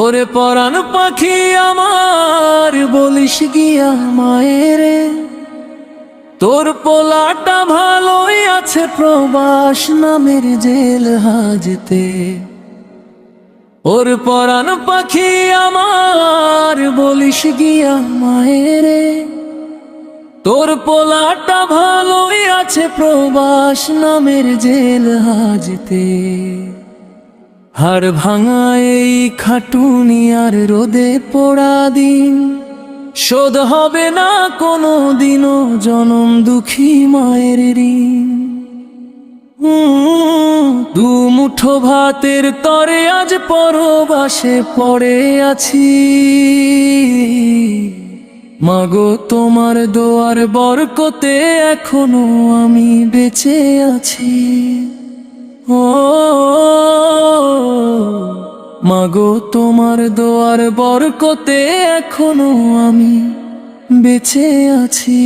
ওরে পরাণ পাখি আমার বলিস গিয়া মায়েরে, তোর পোলাটা ভালোই আছে প্রবাস নামের জেল হাজতে। ওর পরাণ পাখি আমার বলিস গিয়া মায়েরে, তোর পোলাটা ভালোই আছে প্রবাস নামের জেল হাজতে। হাড় ভাঙা এই খাটুনি আর রোদে পোড়া দিন শোধ হবে না কোনো দিনও জনম দুঃখী মায়ের ঋণ। দু মুঠো ভাতের তরে আজ পরবাসে পড়ে আছি, মাগো তোমার দোয়ার বরকতে এখনো আমি বেঁচে আছি। ও মাগো তোমার দোয়ার বরকতে এখনো আমি বেঁচে আছি।